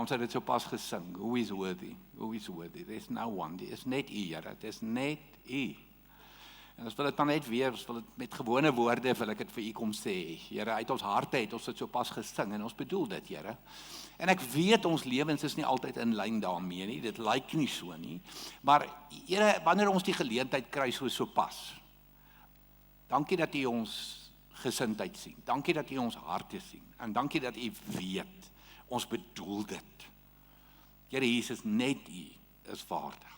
ons het dit so pas gesing, who is worthy, there's no one, dit is net U, Here, dit is net U. En ons wil dit maar net weer, ons wil dit met gewone woorde, wil ek dit vir U kom sê, Here, uit ons harte het ons dit so pas gesing, en ons bedoel dit, Here. En ek weet ons lewens is nie altyd in lyn daarmee nie, dit lyk nie so nie, maar Here, wanneer ons die geleentheid kry so pas, dankie dat U ons gesindheid sien, dankie dat U ons harte sien, en dankie dat U weet, ons bedoel dit. Here Jesus, net U is waardig.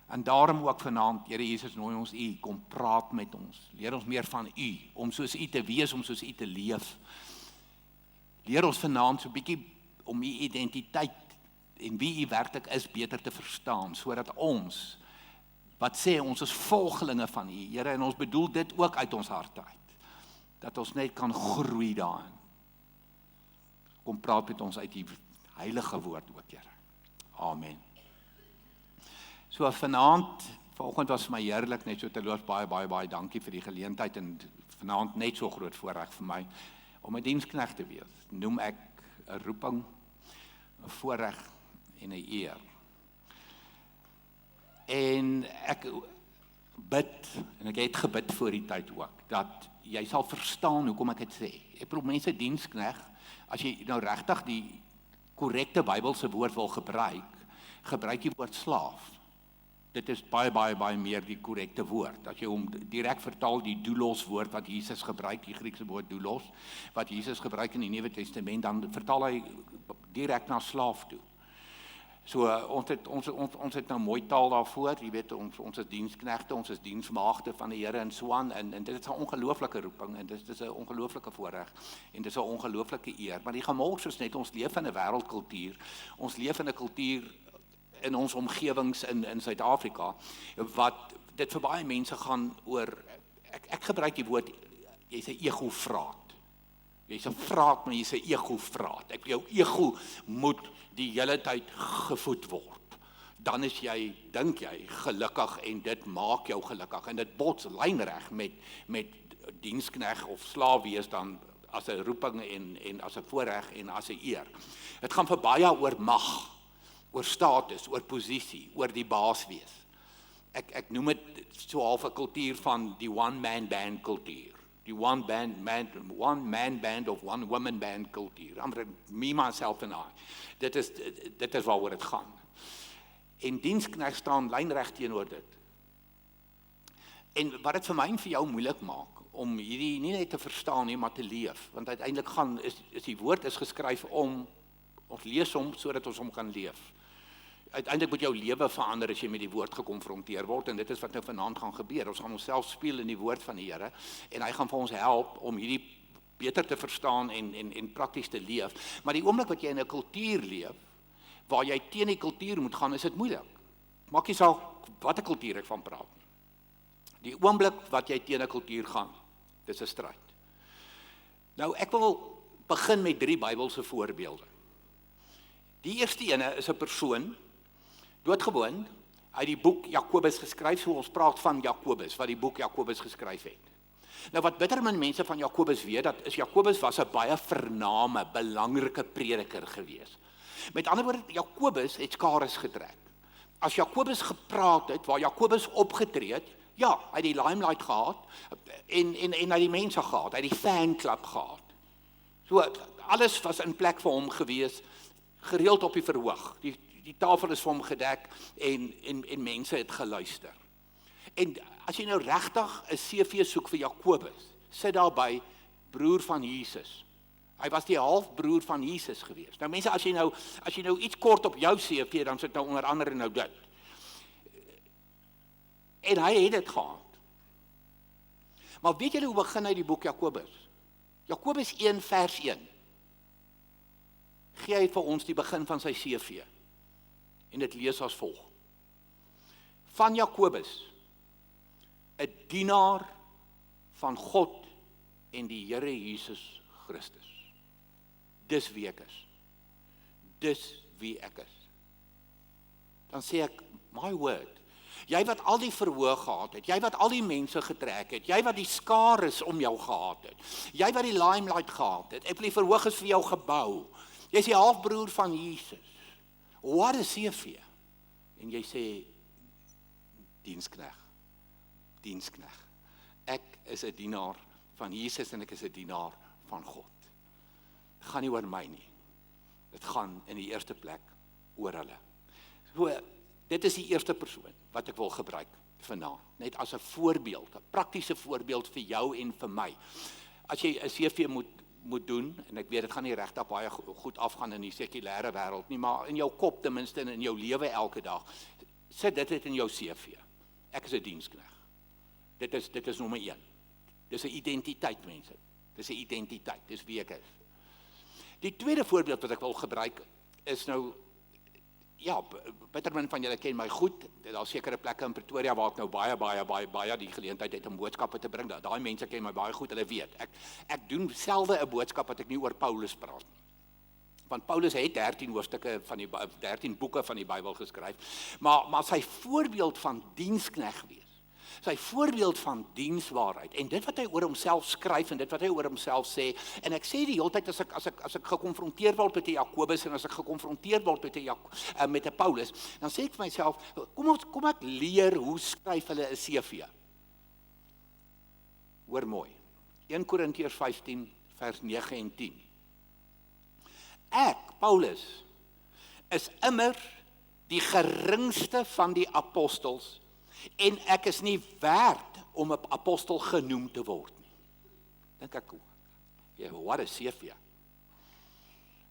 En daarom ook vanaand, Here Jesus, nooi ons U, kom praat met ons, leer ons meer van U, om soos U te wees, om soos U te leef. Leer ons vanaand so 'n bietjie om U identiteit en wie U werklik is beter te verstaan, sodat ons, wat sê ons is volgelinge van U, Here, en ons bedoel dit ook uit ons harte uit, dat ons net kan groei daarin. Kom praat met ons uit die heilige woord ook, Here. Amen. So vanaand, vanoggend was my heerlik, net so te loof, baie dankie vir die geleentheid, en vanaand net so groot voorreg vir my, om 'n diensknegt te wees, noem ek 'n roeping, 'n voorreg en 'n eer. En ek bid, en ek het gebid voor die tyd ook, dat jy sal verstaan hoekom ek dit sê. Ek bedoel, mense diensknegt, as jy nou regtig die korrekte Bybelse woord wil gebruik die woord slaaf. Dit is baie meer die korrekte woord. As jy hom direk vertaal, die doulos woord wat Jesus gebruik, die Griekse woord doulos, wat Jesus gebruik in die Nuwe Testament, dan vertaal hy direk na slaaf toe. So, ons het nou mooi taal daarvoor, jy weet, ons is diensknegte, ons is diensmaagde van die Here en so aan, en dit is 'n ongelooflike roeping, en dit is 'n ongelooflike voorreg, en dit is 'n ongelooflike eer, maar die gemors is net, ons leef in 'n wêreldkultuur, ons leef in 'n kultuur in ons omgewings in Suid-Afrika, wat dit vir baie mense gaan oor, ek gebruik die woord, jy's 'n ego-vraat. Jy's 'n vraat, maar jy's 'n ego-vraat. Jou ego moet die hele tyd gevoed word. Dan is jy, dink jy, gelukkig, en dit maak jou gelukkig, en dit bots lynreg met diensknegt of slaaf wees dan as 'n roeping en as 'n voorreg en as 'n eer. Dit gaan vir baie oor mag, oor status, oor posisie, oor die baas wees. Ek noem dit so half 'n kultuur van die one-man band kultuur. Die one man band of one woman band kultuur. Me, myself and I. Dit is waaroor dit gaan. En diensknegt staan lynreg teenoor dit. En wat dit vir my en vir jou moeilik maak, om hierdie nie net te verstaan nie, maar te leef. Want uiteindelik is die woord is geskryf om, ons lees hom sodat ons hom kan leef. Uiteindelik moet jou lewe verander as jy met die woord gekonfronteer word, en dit is wat nou vanaand gaan gebeur. Ons gaan onsself speel in die woord van die Here, en hy gaan vir ons help om hierdie beter te verstaan en prakties te leef. Maar die oomblik wat jy in 'n kultuur leef, waar jy teen die kultuur moet gaan, is dit moeilik. Maak nie saak watter kultuur ek van praat nie. Die oomblik wat jy teen 'n kultuur gaan, dis 'n stryd. Nou, ek wil begin met 3 Bybelse voorbeelde. Die eerste ene is 'n persoon, doodgewoon, uit die boek Jakobus geskryf, so ons praat van Jakobus, wat die boek Jakobus geskryf het. Nou wat bitter min mense van Jakobus weet, dat is Jakobus was 'n baie vername, belangrike prediker gewees. Met ander woorde, Jakobus het skares getrek. As Jakobus gepraat het, waar Jakobus opgetree het, ja, hy het die limelight gehad, en hy het die mense gehad, hy het die fanclub gehad. So, alles was in plek vir hom gewees, gereeld op die verhoog. Die tafel is vir hom gedek, en mense het geluister. En as jy nou regtig 'n CV soek vir Jakobus, sit daarby broer van Jesus. Hy was die halfbroer van Jesus gewees. Nou mense, as jy nou iets kort op jou CV, dan sit nou onder andere nou dit. En hy het dit gehad. Maar weet julle hoe begin hy die boek Jakobus? Jakobus 1 vers 1. Gee hy vir ons die begin van sy CV. En dit lees as volg. Van Jakobus, 'n dienaar van God en die Here Jesus Christus. Dis wie ek is. Dis wie ek is. Dan sê ek, my word, jy wat al die verhoog gehad het, jy wat al die mense getrek het, jy wat die skares om jou gehad het, jy wat die limelight gehad het, ek wil die verhoog is vir jou gebou, Jy is die halfbroer van Jesus. Wat is CV? En jy sê, dienskneg. Ek is 'n dienaar van Jesus en ek is 'n dienaar van God. Dit gaan nie oor my nie. Dit gaan in die eerste plek oor hulle. So, dit is die eerste persoon wat ek wil gebruik vanaand. Net as 'n voorbeeld, 'n praktiese voorbeeld vir jou en vir my. As jy 'n CV moet doen, en ek weet dit gaan nie regtig baie goed afgaan in die sekulêre wêreld nie, maar in jou kop ten minste en in jou lewe elke dag, sit dit in jou CV. Ek is 'n dienskneg. Dit is nommer 1. Dis 'n identiteit, mense. Dis 'n identiteit, dis wie ek is. Die tweede voorbeeld wat ek wil gebruik is nou, ja, bittermin van julle ken my goed. Daar's sekere plekke in Pretoria waar ek nou baie die geleentheid het om boodskappe te bring. Daai mense ken my baie goed, hulle weet. Ek doen selde 'n boodskap wat ek nie oor Paulus praat nie. Want Paulus het 13 boeke van die Bybel geskryf, maar sy voorbeeld van dienskneg wees, sy voorbeeld van dienswaarheid, en dit wat hy oor homself skryf, en dit wat hy oor homself sê, en ek sê die hele tyd, as ek gekonfronteer word met 'n Jakobus, en as ek gekonfronteer word met 'n Paulus, dan sê ek vir myself, kom ek leer, hoe skryf hulle 'n CV? Hoor mooi, 1 Korintiërs 15, vers 9 en 10. Ek, Paulus, is immer die geringste van die apostels, en ek is nie werd om 'n apostel genoem te word nie. Dink ek, wat 'n CV.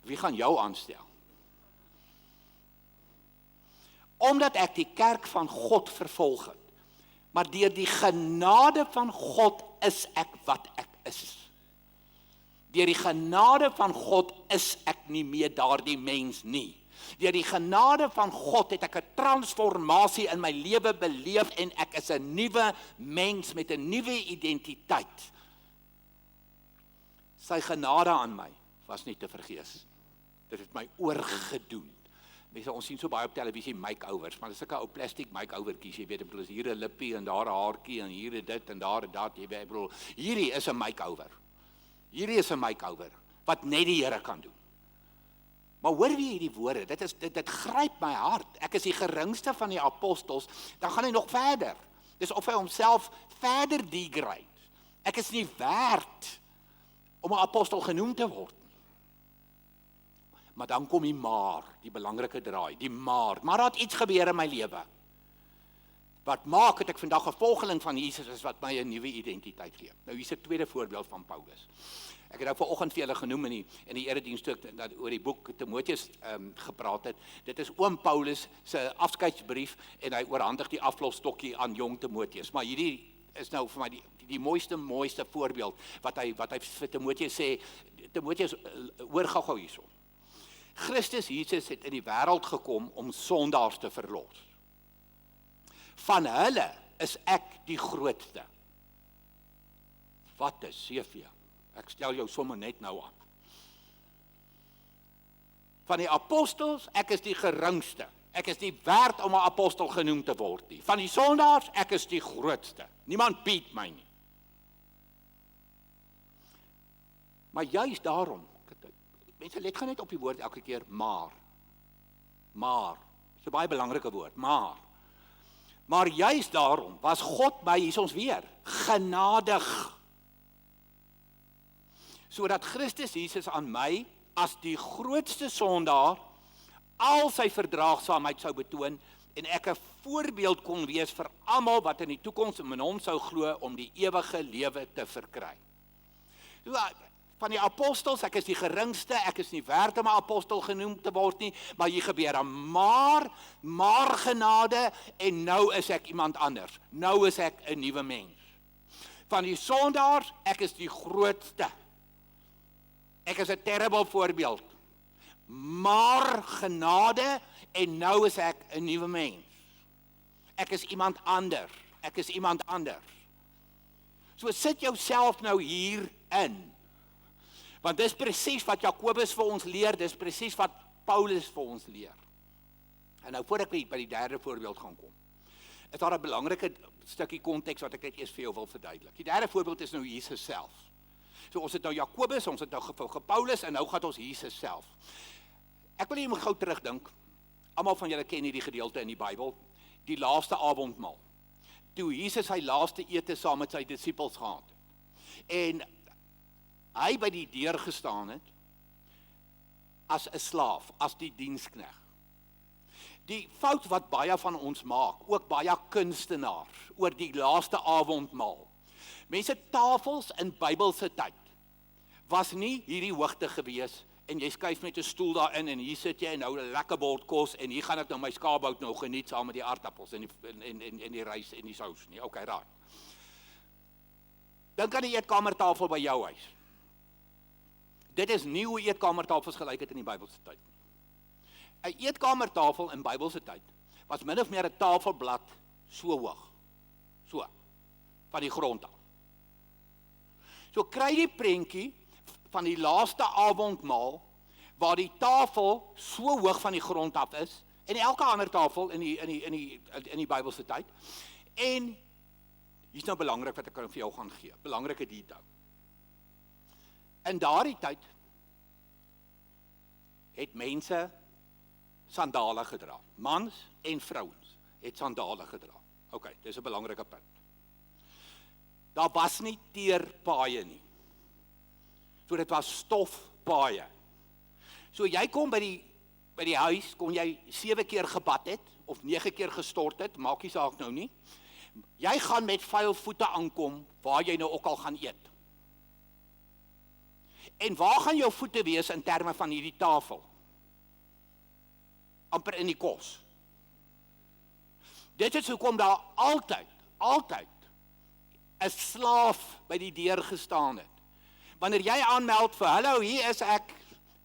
Wie gaan jou aanstel? Omdat ek die kerk van God vervolg het, maar deur die genade van God is ek wat ek is. Deur die genade van God is ek nie meer daardie mens nie. Deur die genade van God het ek 'n transformasie in my lewe beleef en ek is 'n nuwe mens met 'n nuwe identiteit. Sy genade aan my was nie te vergees. Dit het my oorgedoen. Mense, ons sien so baie op televisie makeovers, maar dis sulke ou plastiek makeovertjies, jy weet, ek bedoel, is hier 'n lippie en daar 'n haartjie en hier dit en daar dat, jy weet, ek bedoel, hierdie is 'n makeover. Hierdie is 'n makeover wat net die Here kan doen. Maar hoor wie hierdie woorde, dit gryp my hart. Ek is die geringste van die apostels, dan gaan hy nog verder. Dis of hy homself verder degrade. Ek is nie werd om 'n apostel genoem te word nie. Maar dan kom die belangrike draai, maar daar het iets gebeur in my lewe. Wat maak het ek vandag 'n volgeling van Jesus is wat my 'n nuwe identiteit gee. Nou hier's 'n tweede voorbeeld van Paulus. Ek het nou vanoggend vir julle genoem in die erediens toe ek oor die boek Timoteus gepraat het. Dit is oom Paulus se afskeidsbrief en hy oorhandig die aflosstokkie aan jong Timoteus. Maar hierdie is nou vir my die mooiste voorbeeld wat hy vir Timoteus sê. Timoteus, hoor gou hierso. Christus Jesus het in die wêreld gekom om sondaars te verlos. Van hulle is ek die grootste. Wat 'n CV. Ek stel jou sommer net nou aan. Van die apostels, ek is die geringste. Ek is nie werd om 'n apostel genoem te word nie. Van die sondaars, ek is die grootste. Niemand beat my nie. Maar juist daarom, mense let gaan net op die woord elke keer, maar. Dis 'n baie belangrike woord, maar juist daarom was God my, hier is ons weer, genadig. Sodat Christus Jesus aan my as die grootste sondaar al sy verdraagsaamheid sou betoon en ek 'n voorbeeld kon wees vir almal wat in die toekoms in hom sou glo om die ewige lewe te verkry. Van die apostels, ek is die geringste, ek is nie werd om 'n apostel genoem te word nie, maar hier gebeur 'n maar genade en nou is ek iemand anders. Nou is ek 'n nuwe mens. Van die sondaars, ek is die grootste. Ek is 'n terrible voorbeeld. Maar genade en nou is ek 'n nuwe mens. Ek is iemand anders. So sit jouself nou hier in. Want dis presies wat Jakobus vir ons leer, dis presies wat Paulus vir ons leer. En nou voor ek by die derde voorbeeld gaan kom, is daar 'n belangrike stukkie konteks wat ek net eers vir jou wil verduidelik. Die derde voorbeeld is nou Jesus self. So ons het nou Jakobus, ons het nou Paulus en nou gaan ons Jesus self. Ek wil jy moet gou terugdink. Almal van julle ken hierdie gedeelte in die Bybel, die laaste avondmaal. Toe Jesus sy laaste ete saam met sy disippels gehad het. En hy by die deur gestaan het as 'n slaaf, as die dienskneg. Die fout wat baie van ons maak, ook baie kunstenaars, oor die laaste avondmaal. Mense, tafels in Bybelse tyd was nie hierdie hoogte gewees, en jy skuif met 'n stoel daarin, en hier sit jy en nou 'n lekker bord kos, en hier gaan ek nou my skaapbout nou geniet, saam met die aardappels, en die rys, en die sous nie, okay, raai. Dink aan die eetkamertafel by jou huis. Dit is nie hoe eetkamertafels gelyk het in die Bybelse tyd. 'n Eetkamertafel in Bybelse tyd was min of meer 'n tafelblad so hoog, so, van die grond af. So kry die prentjie van die laaste avondmaal, waar die tafel so hoog van die grond af is, en elke ander tafel in die Bybelse tyd, en hier's nou belangrik wat ek vir jou gaan gee, belangrike detail. In daardie tyd het mense sandale gedra. Mans en vrouens het sandale gedra. OK, dis 'n belangrike punt. Daar was nie teerpaaie nie. So dit was stofpaaie. So jy kom by die huis, kon jy 7 keer gebad het, of 9 keer gestort het, maak nie saak nou nie. Jy gaan met vuil voete aankom, waar jy nou ook al gaan eet. En waar gaan jou voete wees in terme van hierdie tafel? Amper in die kos. Dit is hoekom daar altyd 'n slaaf by die deur gestaan het. Wanneer jy aanmeld vir, hallo, hier is ek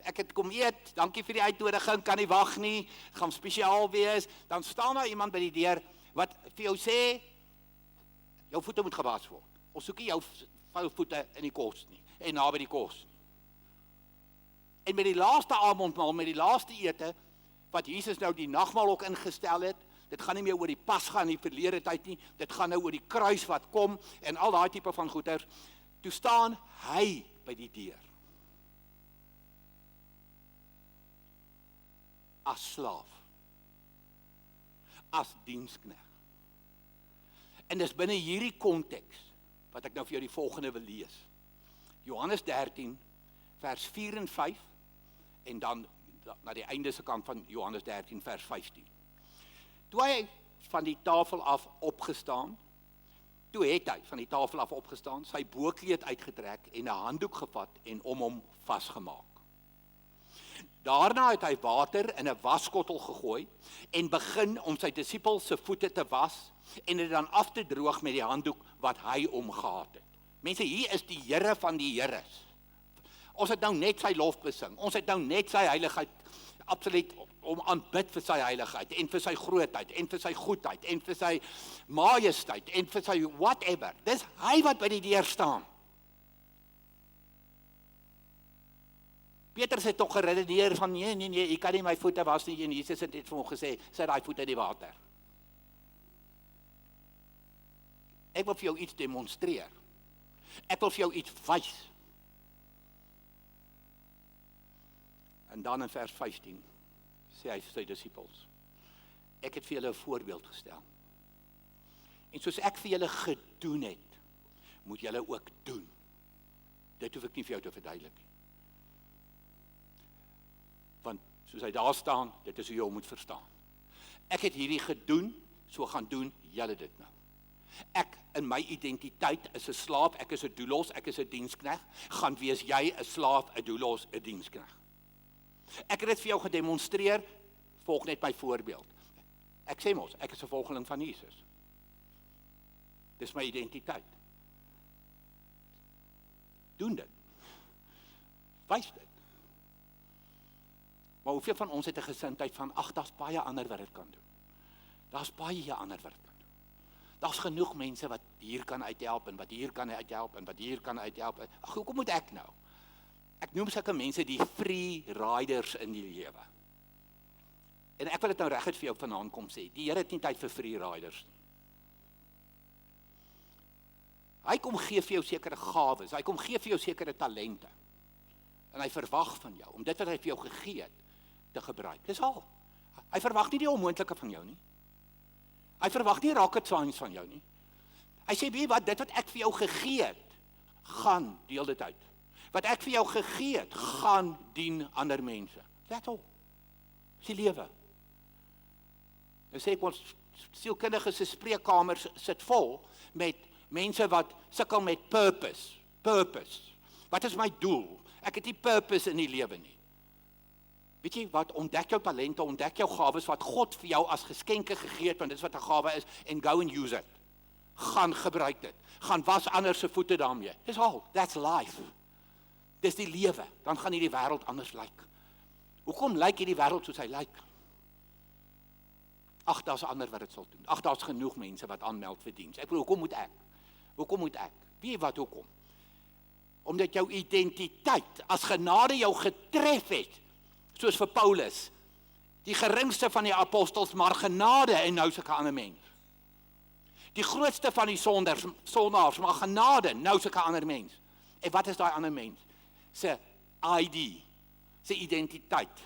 het kom eet, dankie vir die uitnodiging, kan nie wag nie, gaan spesiaal wees, dan staan daar iemand by die deur, wat vir jou sê, jou voete moet gewas word. Ons soek nie jou vuil voete in die kos nie, en naby die kos nie. En met die laaste avondmaal, met die laaste ete, wat Jesus nou die nagmaal ook ingestel het, dit gaan nie meer oor die Pasga in die verlede tyd nie, dit gaan nou oor die kruis wat kom, en al daai tipe van goeders, toe staan hy by die deur. As slaaf. As dienskneg. En dis binne hierdie konteks, wat ek nou vir jou die volgende wil lees. Johannes 13, vers 4 en 5, en dan na die einde se kant van Johannes 13, vers 15. Toe hy van die tafel af opgestaan, sy boekleed uitgetrek en 'n handdoek gevat en om hom vasgemaak. Daarna het hy water in 'n waskottel gegooi en begin om sy disippels se voete te was en dit dan af te droog met die handdoek wat hy omgehad het. Mense, hier is die Here van die Heres. Ons het nou net sy lof besing. Ons het nou net sy heiligheid absoluut om aanbid vir sy heiligheid en vir sy grootheid en vir sy goedheid en vir sy majesteit en vir sy whatever. Dis hy wat by die deur staan. Petrus het tog geredeneer van nee, ek kan nie my voete was nie, en Jesus het net vir hom gesê, sit daai voete in die water. Ek wil vir jou iets demonstreer. Ek wil vir jou iets wys. En dan in vers 15 sê hy vir sy disippels, ek het vir julle 'n voorbeeld gestel. En soos ek vir julle gedoen het, moet julle ook doen. Dit hoef ek nie vir jou te verduidelik nie. Want soos hy daar staan, dit is hoe jy hom moet verstaan. Ek het hierdie gedoen, so gaan doen julle dit nou. Ek in my identiteit is 'n slaaf, ek is 'n doulos, ek is 'n dienskneg, gaan wees jy 'n slaaf, 'n doulos, 'n dienskneg. Ek het dit vir jou gedemonstreer, volg net my voorbeeld. Ek sê mos, ek is 'n volgeling van Jesus. Dis my identiteit. Doen dit. Wys dit. Maar hoeveel van ons het 'n gesindheid van, ag, daar's baie ander wat dit kan doen. Daar's baie ander wat dit kan doen. Daar's genoeg mense wat hier kan uithelp, en wat hier kan uithelp, en wat hier kan uithelp. Ag, hoekom moet ek nou? Ek noem sulke mense die free riders in die lewe. En ek wil dit nou reguit vir jou vanaand kom sê, die Here het nie tyd vir free riders nie. Hy kom gee vir jou sekere gawes, hy kom gee vir jou sekere talente. En hy verwag van jou, om dit wat hy vir jou gegee het, te gebruik. Dis al. Hy verwag nie die onmoontlike van jou nie. Hy verwag nie rocket science van jou nie. Hy sê, weet wat, dit wat ek vir jou gegee het, gaan deel dit uit. Wat ek vir jou gegee het, gaan dien ander mense. That's all. Dis die lewe. Nou sê ek, ons sielkundige se spreekkamers sit vol met mense wat sukkel met purpose. Purpose. Wat is my doel? Ek het nie purpose in die lewe nie. Weet jy wat, ontdek jou talente, ontdek jou gawes wat God vir jou as geskenke gegee het, want dit is wat 'n gawe is, en go and use it. Gaan gebruik dit. Gaan was ander se voete daarmee. Dis al. That's life. Dis die lewe. Dan gaan hierdie wêreld anders lyk. Hoekom lyk hierdie wêreld soos hy lyk? Ag, daar's ander wat dit sal doen. Ag, daar's genoeg mense wat aanmeld vir diens. Ek bedoel, hoekom moet ek? Hoekom moet ek? Weet jy wat, hoekom? Omdat jou identiteit as genade jou getref het, soos vir Paulus, die geringste van die apostels, maar genade en nou sulke ander mens. Die grootste van die sondaars, maar genade, nou sulke ander mens. En wat is daai ander mens? Sy ID, sy identiteit.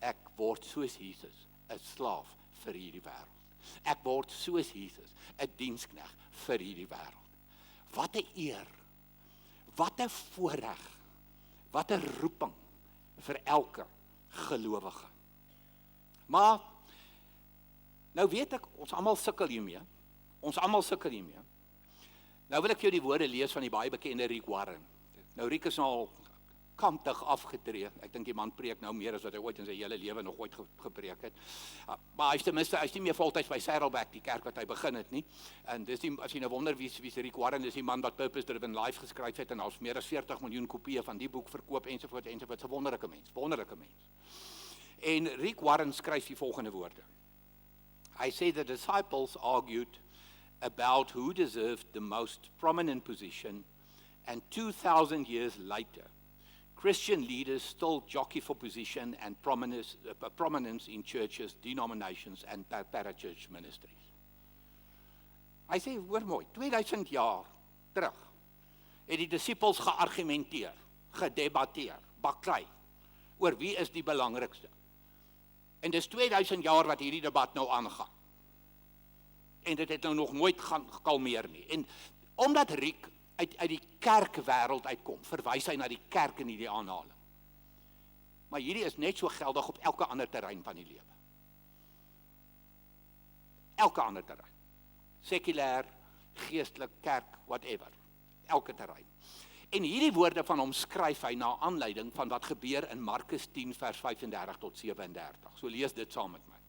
Ek word soos Jesus, 'n slaaf vir hierdie wêreld. Ek word soos Jesus, 'n diensknegt vir hierdie wêreld. Wat 'n eer, wat 'n voorreg, wat 'n roeping vir elke gelowige. Maar, nou weet ek, ons almal sukkel hiermee. Ons almal sukkel hiermee. Nou wil ek vir jou die woorde lees van die baie bekende Rick Warren. Nou Rick is nou al kantig afgetree. Ek dink die man preek nou meer as wat hy ooit in sy hele lewe nog ooit gepreek het. Maar hy's ten minste, hy's nie meer voltyds by Saddleback, die kerk wat hy begin het nie. En dis die, as jy nou wonder wie's Rick Warren, dis die man wat Purpose Driven Life geskryf het en daar's meer as 40 miljoen kopieë van die boek verkoop ensovoorts. 'n wonderlike mens. En Rick Warren skryf die volgende woorde. Hy sê the disciples argued about who deserved the most prominent position, and 2000 years later Christian leaders still jockey for position and prominence in churches, denominations and parachurch ministries. Hy sê, hoor mooi, 2000 jaar terug het die disippels geargumenteer, gedebatteer, baklei oor wie is die belangrikste. En dis 2000 jaar wat hierdie debat nou aangaan. En dit het nou nog nooit gaan kalmeer nie. En omdat Riek uit die kerkwêreld uitkom, verwys hy na die kerk in hierdie aanhaling. Maar hierdie is net so geldig op elke ander terrein van die lewe. Elke ander terrein. Sekulêr, geestelik, kerk, whatever. Elke terrein. En hierdie woorde van hom skryf hy na aanleiding van wat gebeur in Markus 10 vers 35 tot 37. So lees dit saam met my.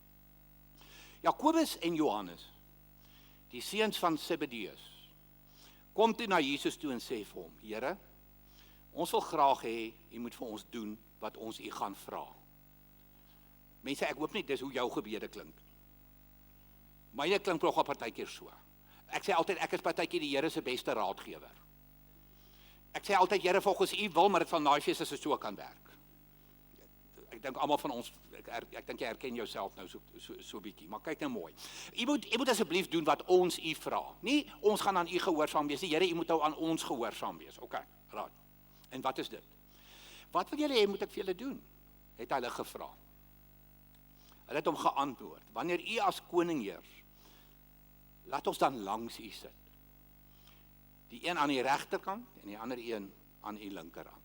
Jakobus en Johannes, die seuns van Zebedeus, kom toe na Jesus toe en sê vir hom, Here, ons wil graag hê, u moet vir ons doen wat ons u gaan vra. Mense, ek hoop nie dis hoe jou gebede klink. Myne klink nog op partykeer so. Ek sê altyd, ek is partykeer die Here se beste raadgewer. Ek sê altyd, Here, volgens u wil, maar dit sal naai wees as dit so kan werk. Ek dink almal van ons, ek dink jy herken jouself nou so bietjie, maar kyk nou mooi. U moet asseblief doen wat ons u vra. Nie ons gaan aan u gehoorsaam wees, Here, u moet nou aan ons gehoorsaam wees. OK, raad. En wat is dit? Wat wil julle hê moet ek vir julle doen? Het hulle gevra. Hulle het hom geantwoord, wanneer u as koning heers, laat ons dan langs u sit. Die een aan die regterkant en die ander een aan u linkerkant.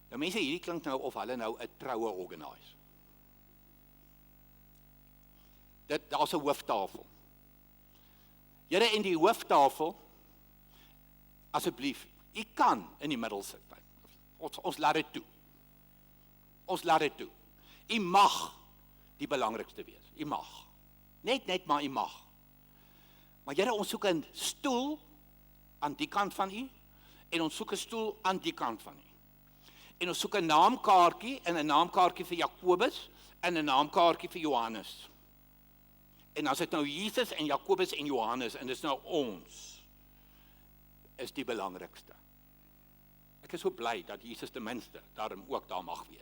Nou mense, hierdie klink nou of hulle nou 'n troue organise. Daar's 'n hooftafel. Here, en die hooftafel, asseblief, u kan in die middel sit. Ons laat dit toe. Ons laat dit toe. U mag die belangrikste wees. U mag. Net maar u mag. Maar Here, ons soek 'n stoel aan die kant van u en ons soek 'n stoel aan die kant van u. En ons soek 'n naamkaartjie en 'n naamkaartjie vir Jakobus en 'n naamkaartjie vir Johannes. En as dit nou Jesus en Jakobus en Johannes en dis nou ons is die belangrikste. Ek is so bly dat Jesus ten minste daarom ook daar mag wees.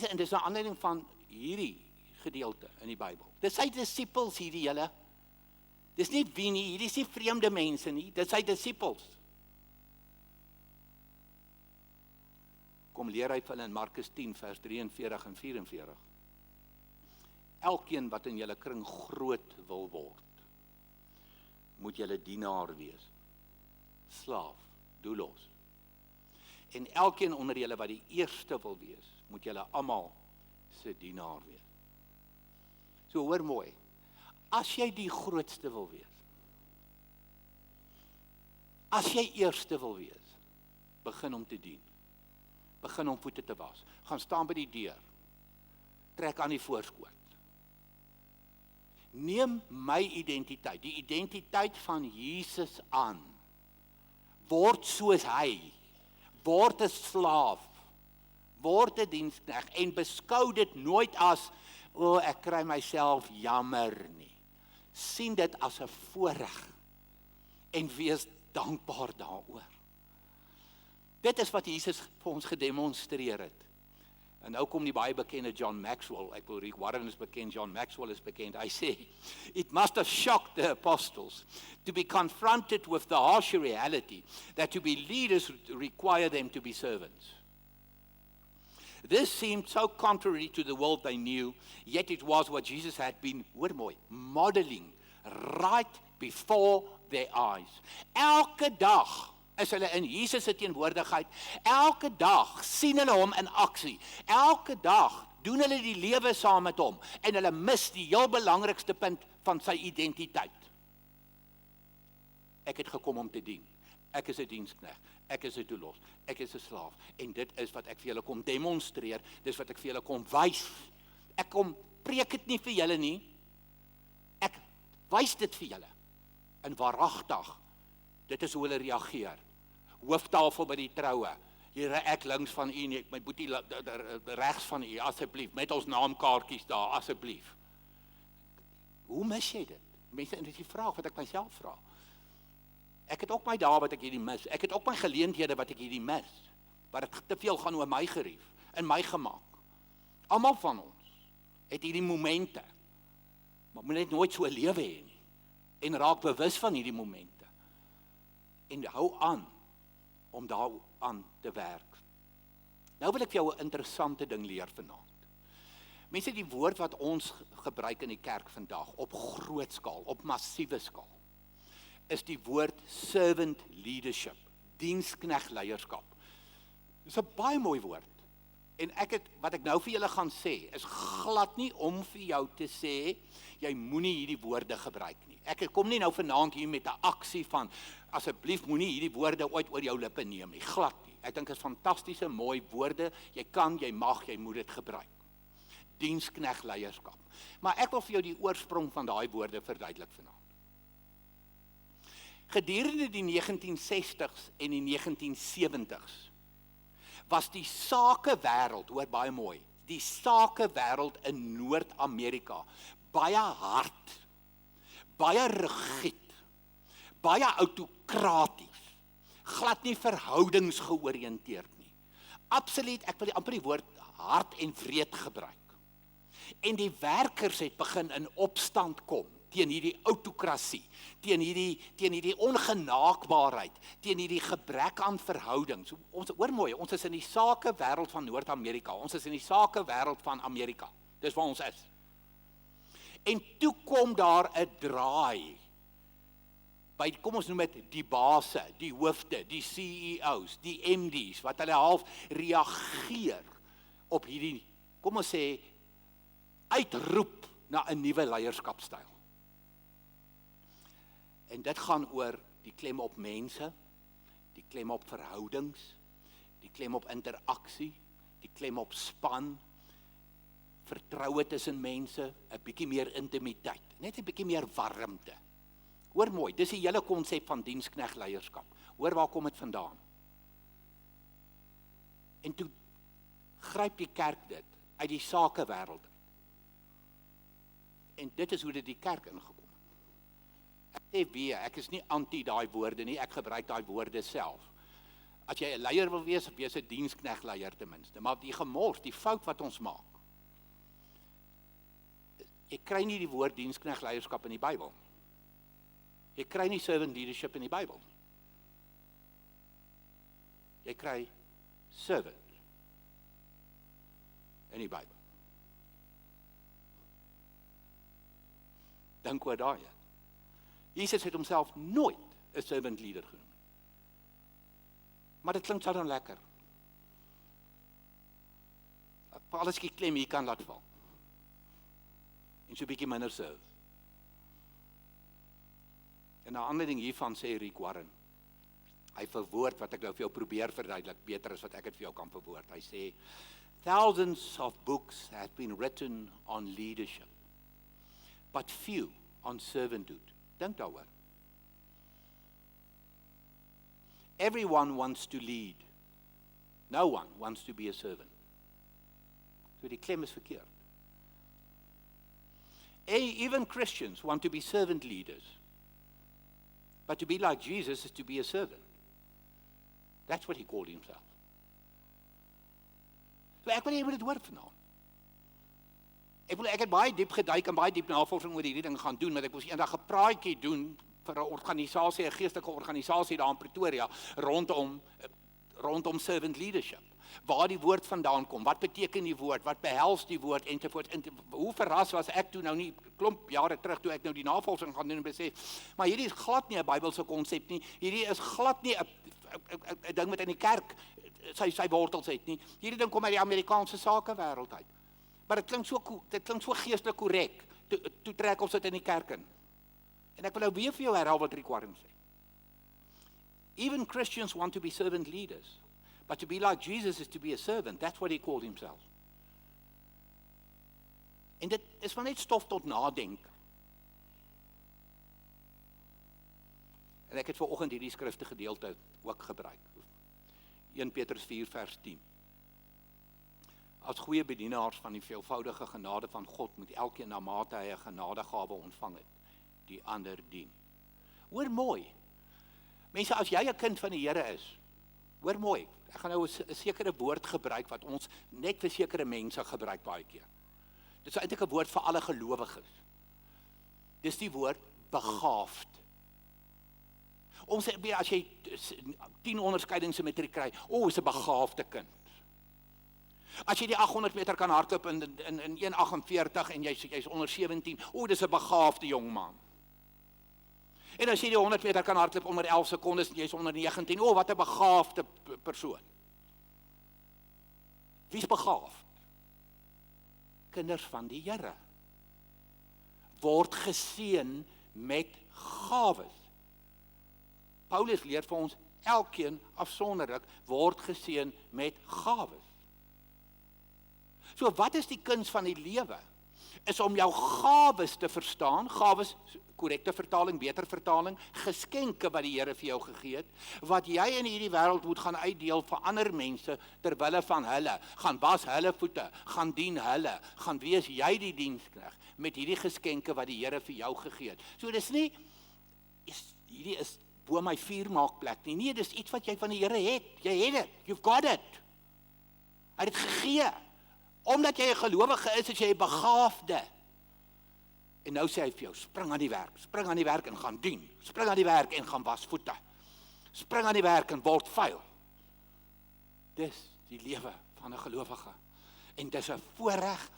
En dis 'n aanleiding van hierdie gedeelte in die Bybel. Dis sy disippels hierdie julle. Dis nie wie nie, hierdie is nie vreemde mense nie, dis sy disippels. Kom leer hy vir hulle in Markus 10 vers 43 en 44. Elkeen wat in julle kring groot wil word, moet julle dienaar wees. Slaaf, doulos. En elkeen onder julle wat die eerste wil wees, moet julle almal se dienaar wees. So hoor mooi, as jy die grootste wil wees, as jy eerste wil wees, begin om te dien. Begin om voete te was. Gaan staan by die deur. Trek aan die voorskoot. Neem my identiteit, die identiteit van Jesus aan. Word soos hy. Word 'n slaaf. Word 'n diensknegt en beskou dit nooit as, ek kry myself jammer nie. Sien dit as 'n voorreg en wees dankbaar daaroor. Dit is wat Jesus vir ons gedemonstreer het. En nou kom die baie bekende John Maxwell, ek wil Rick Warren is bekend, John Maxwell is bekend, hy sê, it must have shocked the apostles to be confronted with the harsh reality that to be leaders require them to be servants. This seemed so contrary to the world they knew, yet it was what Jesus had been, hoor mooi, modeling right before their eyes. Elke dag is hulle in Jesus se teenwoordigheid. Elke dag sien hulle hom in aksie. Elke dag doen hulle die lewe saam met hom en hulle mis die heel belangrikste punt van sy identiteit. Ek het gekom om te dien. Ek is 'n diensknegt. Ek is 'n doulos. Ek is 'n slaaf. En dit is wat ek vir julle kom demonstreer. Dis wat ek vir julle kom wys. Ek kom preek dit nie vir julle nie. Ek wys dit vir julle. En waaragtig, dit is hoe hulle reageer. Hooftafel by die troue. Here, ek links van u nie, my boetie regs van u, asseblief, met ons naamkaartjies daar, asseblief. Hoe mis jy dit? Mense, en dit is die vraag wat ek myself vra. Ek het ook my dae wat ek hierdie mis. Ek het ook my geleenthede wat ek hierdie mis. Wat ek te veel gaan oor my gerief, in my gemaak. Almal van ons het hierdie momente. Maar moet net nooit so 'n lewe hê nie. En raak bewus van hierdie momente. En hou aan om daaraan te werk. Nou wil ek vir jou 'n interessante ding leer vanaand. Mense, die woord wat ons gebruik in die kerk vandag, op groot skaal, op massiewe skaal, is die woord servant leadership, diensknegt leierskap. Dit is 'n baie mooi woord. En wat ek nou vir julle gaan sê, is glad nie om vir jou te sê, jy moenie hierdie woorde gebruik nie. Ek kom nie nou vanaand hier met 'n aksie van, asseblief moenie hierdie woorde ooit oor jou lippe neem nie, glad nie. Ek dink dit is fantastiese, mooi woorde, jy kan, jy mag, jy moet dit gebruik. Diensknegt leierskap. Maar ek wil vir jou die oorsprong van daai woorde verduidelik vanaand. Gedurende die 1960s en die 1970s was die sakewêreld, hoor baie mooi, die sakewêreld in Noord-Amerika baie hard, baie rigied, baie autokraties, glad nie verhoudingsgeoriënteerd nie. Absoluut, ek wil amper die woord hard en wreed gebruik. En die werkers het begin in opstand kom teen hierdie autokrasie, teen hierdie ongenaakbaarheid, teen hierdie gebrek aan verhoudings. Ons hoor mooi, ons is in die sakewêreld van Noord-Amerika. Ons is in die sakewêreld van Amerika. Dis waar ons is. En toe kom daar 'n draai by, kom ons noem dit die base, die hoofde, die CEOs, die MD's, wat hulle half reageer op hierdie, kom ons sê, uitroep na 'n nuwe leierskapstyl. En dit gaan oor die klem op mense, die klem op verhoudings, die klem op interaksie, die klem op span, vertroue tussen mense, 'n bietjie meer intimiteit, net 'n bietjie meer warmte. Hoor mooi, dis die hele konsep van diensknegt leierskap. Hoor waar kom dit vandaan? En toe gryp die kerk dit uit die sakewêreld uit. En dit is hoe dit die kerk ingekom het. Ek sê weer, ek is nie anti daai woorde nie, ek gebruik daai woorde self. As jy 'n leier wil wees 'n diensknegt leier ten minste, maar die gemors, die fout wat ons maak, Jy kry nie die woord diensknegt leierskap in die Bybel. Jy kry nie servant leadership in die Bybel. Jy kry servant in die Bybel. Dink oor daai. Jesus het homself nooit 'n servant leader genoem. Maar dit klink so dan lekker. Vir alles ek klem hier kan laat val. En so 'n bietjie minder serve. En 'n ander ding hiervan sê Rick Warren. Hy verwoord wat ek nou vir jou probeer verduidelik beter as wat ek dit vir jou kan verwoord. Hy sê, thousands of books have been written on leadership, but few on servanthood. Dink daaroor. Everyone wants to lead. No one wants to be a servant. So die klem is verkeerd. Even Christians want to be servant leaders. But to be like Jesus is to be a servant. That's what he called himself. So ek wil hê jy moet dit hoor vanaand. Ek het baie diep geduik en baie diep navorsing oor hierdie ding gaan doen, want ek moes eendag 'n praatjie doen vir 'n organisasie, 'n geestelike organisasie daar in Pretoria rondom servant leadership. Waar die woord vandaan kom, wat beteken die woord, wat behels die woord ensovoorts. Hoe verras was ek toe nou nie klomp jare terug toe ek nou die navorsing gaan doen en besef, maar hierdie is glad nie 'n Bybelse konsep nie. Hierdie is glad nie 'n ding wat in die kerk sy wortels het nie. Hierdie ding kom uit die Amerikaanse sakewêreld uit. Maar dit klink so geestelik korrek. Toe trek ons dit in die kerk in. En ek wil nou weer vir jou herhaal wat Rick Warren sê. Even Christians want to be servant leaders. But to be like Jesus is to be a servant. That's what he called himself. En dit is maar net stof tot nadenken. En ek het vanoggend hierdie skrifte gedeelte ook gebruik. 1 Petrus 4 vers 10. As goeie bedienaars van die veelvoudige genade van God moet elkeen na mate hy 'n genadegawe ontvang het, die ander dien. Hoor mooi. Mense, as jy 'n kind van die Here is, hoor mooi. Ek gaan nou 'n sekere woord gebruik wat ons net vir sekere mense gebruik baie keer. Dit is eintlik 'n woord vir alle gelowiges. Dis die woord begaafd. Ons sê as jy 10 onderskeidings in matriek kry, is 'n begaafde kind. As jy die 800 meter kan hardloop in 1:48 en jy's onder 17, dis 'n begaafde jong man. En as jy die 100 meter kan hardloop onder 11 sekondes en jy's onder 19, wat 'n begaafde persoon. Wie's begaafd? Kinders van die Here. Word geseën met gawes. Paulus leer vir ons, elkeen afsonderlik word geseën met gawes. So wat is die kuns van die lewe? Is om jou gawes te verstaan, gawes, korrekte vertaling, beter vertaling, geskenke wat die Here vir jou gegee het, wat jy in hierdie wêreld moet gaan uitdeel vir ander mense, terwille van hulle, gaan was hulle voete, gaan dien hulle, gaan wees jy die diensknegt, met hierdie geskenke wat die Here vir jou gegee het. So dis nie, hierdie is bo my vuurmaakplek nie, nee, dis iets wat jy van die Here het, jy het dit, you've got it, hy het dit gegee, omdat jy 'n gelowige is jy 'n begaafde. En nou sê hy vir jou, spring aan die werk en gaan dien. Spring aan die werk en gaan was voete. Spring aan die werk en word vuil. Dis die lewe van 'n gelowige. En dis 'n voorreg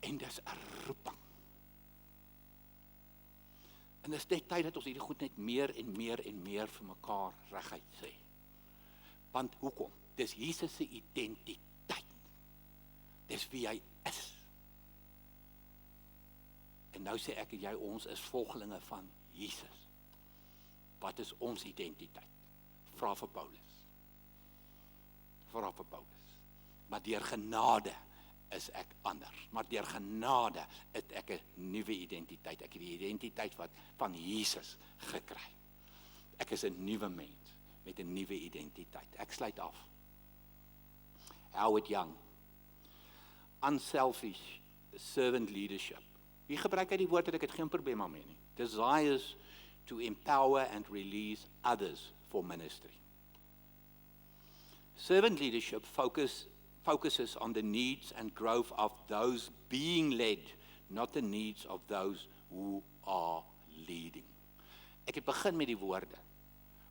en dis 'n roeping. En dis net tyd dat ons hierdie goed net meer en meer en meer vir mekaar reguit sê. Want hoekom? Dis Jesus se identiteit. Dis wie hy is. En nou sê ek en jy, ons is volgelinge van Jesus. Wat is ons identiteit? Vra vir Paulus. Maar deur genade is ek anders. Maar deur genade het ek 'n nuwe identiteit. Ek het die identiteit wat van Jesus gekry. Ek is 'n nuwe mens met 'n nuwe identiteit. Ek sluit af. Howard Young. Unselfish servant leadership. Hier gebruik hy die woord en ek het geen probleem daarmee nie. Desires to empower and release others for ministry. Servant leadership focuses on the needs and growth of those being led, not the needs of those who are leading. Ek het begin met die woorde,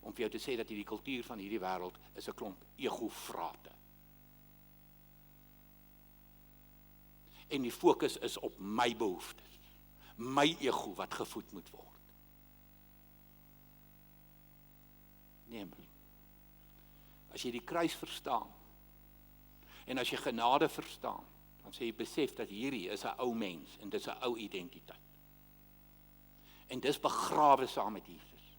om vir jou te sê dat hierdie kultuur van hierdie wêreld is 'n klomp ego-vrate. En die fokus is op my behoeftes, my ego wat gevoed moet word. Nee, as jy die kruis verstaan, en as jy genade verstaan, dan sê jy besef dat hierdie is 'n ou mens, en dit is 'n ou identiteit. En dis begrawe saam met Jesus.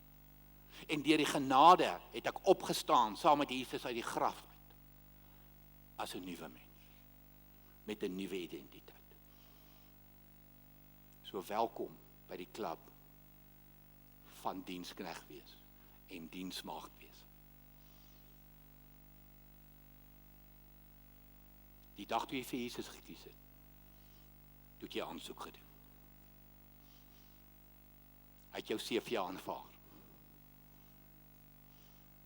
En deur die genade het ek opgestaan saam met Jesus uit die graf uit, as 'n nuwe mens, met 'n nuwe identiteit. So welkom by die klub van diensknegt wees en diensmaagd wees. Die dag toe jy vir Jesus gekies het, toe het jy aansoek gedoen. Hy het jou CV aanvaar.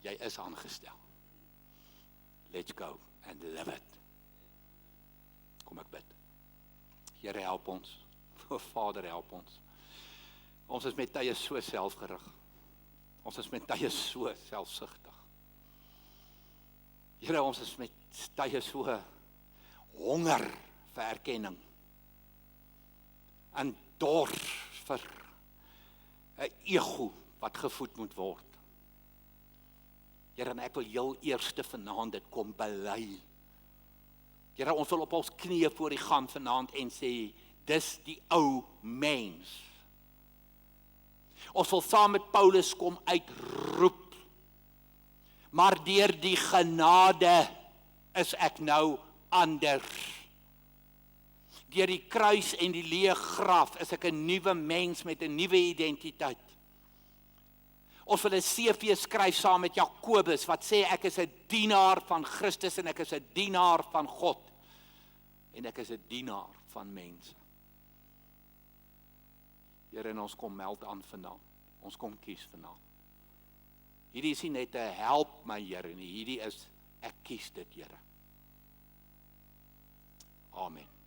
Jy is aangestel. Let's go and live it. Kom ek bid. Here help ons. Vader help ons. Ons is met tye so selfgerig. Ons is met tye so selfsugtig. Here, ons is met tye so honger vir erkenning. En dors vir 'n ego wat gevoed moet word. Here, en ek wil heel eerste vanaand dit kom bely. Here, ons wil op ons knieë voor U gaan vanaand en sê, dis die ou mens. Ons wil saam met Paulus kom uitroep. Maar deur die genade is ek nou anders. Deur die kruis en die leë graf is ek 'n nuwe mens met 'n nuwe identiteit. Ons wil 'n CV skryf saam met Jakobus wat sê ek is 'n dienaar van Christus en ek is 'n dienaar van God. En ek is 'n dienaar van mense. Here, en ons kom meld aan vanaand. Ons kom kies vanaand. Hierdie is nie net 'n help my Here nie, hierdie is ek kies dit, Here. Amen.